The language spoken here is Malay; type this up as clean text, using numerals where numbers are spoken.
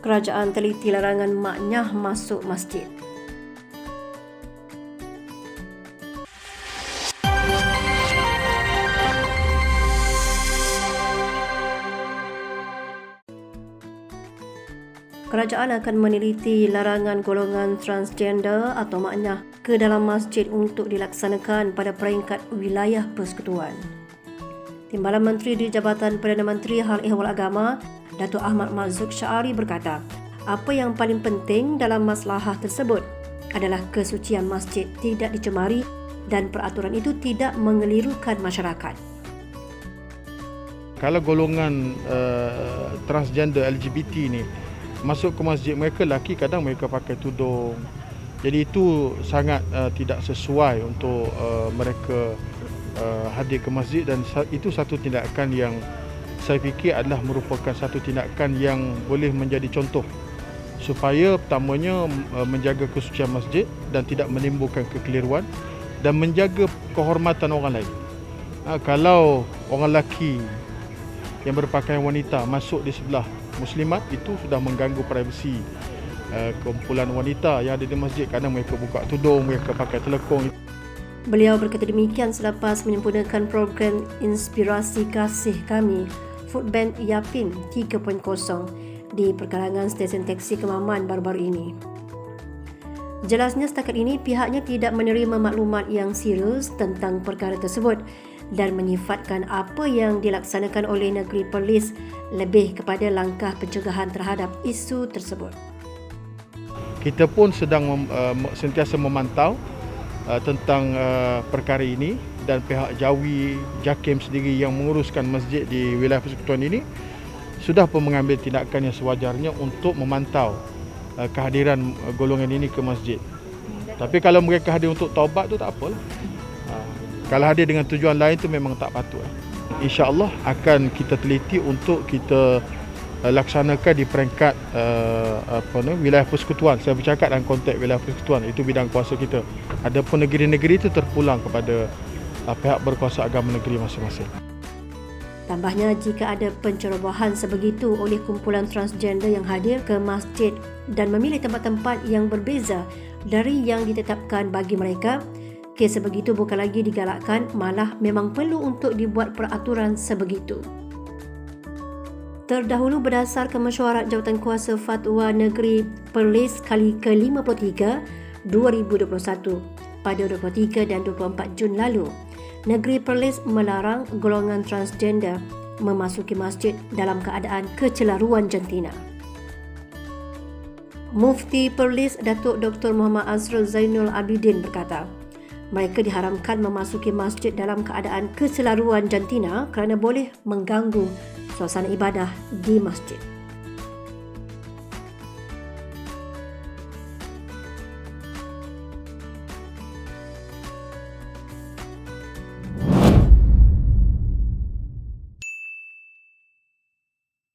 Kerajaan teliti larangan maknyah masuk masjid. Kerajaan akan meneliti larangan golongan transgender atau maknyah ke dalam masjid untuk dilaksanakan pada peringkat wilayah persekutuan. Timbalan Menteri di Jabatan Perdana Menteri Hal Ehwal Agama, Datuk Ahmad Marzuk Syari berkata, apa yang paling penting dalam maslahah tersebut adalah kesucian masjid tidak dicemari dan peraturan itu tidak mengelirukan masyarakat. Kalau golongan transgender LGBT ni masuk ke masjid, mereka lelaki kadang mereka pakai tudung. Jadi itu sangat tidak sesuai untuk mereka hadir ke masjid, dan itu satu tindakan yang saya fikir adalah merupakan satu tindakan yang boleh menjadi contoh supaya pertamanya menjaga kesucian masjid dan tidak menimbulkan kekeliruan dan menjaga kehormatan orang lain. Kalau orang lelaki yang berpakaian wanita masuk di sebelah muslimat, itu sudah mengganggu privasi kumpulan wanita yang ada di masjid. Kadang mereka buka tudung, mereka pakai telekung. Beliau berkata demikian selepas menyempurnakan program Inspirasi Kasih Kami Foodbank Yapin 3.0 di perkarangan stesen teksi Kemaman baru-baru ini. Jelasnya setakat ini pihaknya tidak menerima maklumat yang serius tentang perkara tersebut dan menyifatkan apa yang dilaksanakan oleh Negeri Perlis lebih kepada langkah pencegahan terhadap isu tersebut. Kita pun sedang sentiasa memantau tentang perkara ini, dan pihak Jawi, JAKIM sendiri yang menguruskan masjid di wilayah persekutuan ini sudah pun mengambil tindakan yang sewajarnya untuk memantau kehadiran golongan ini ke masjid. Tapi kalau mereka hadir untuk taubat tu tak apalah. Kalau hadir dengan tujuan lain tu memang tak patut. InsyaAllah akan kita teliti untuk kita laksanakan di peringkat wilayah persekutuan. Saya bercakap dalam konteks wilayah persekutuan, itu bidang kuasa kita. Adapun negeri-negeri itu terpulang kepada pihak berkuasa agama negeri masing-masing. Tambahnya, jika ada pencerobohan sebegitu oleh kumpulan transgender yang hadir ke masjid dan memilih tempat-tempat yang berbeza dari yang ditetapkan bagi mereka, kes sebegitu bukan lagi digalakkan, malah memang perlu untuk dibuat peraturan sebegitu. Terdahulu berdasarkan mesyuarat Jawatankuasa Fatwa Negeri Perlis kali ke-53 2021 pada 23 dan 24 Jun lalu, Negeri Perlis melarang golongan transgender memasuki masjid dalam keadaan kecelaruan jantina. Mufti Perlis Datuk Dr. Muhammad Azrul Zainul Abidin berkata, mereka diharamkan memasuki masjid dalam keadaan kecelaruan jantina kerana boleh mengganggu suasana ibadah di masjid.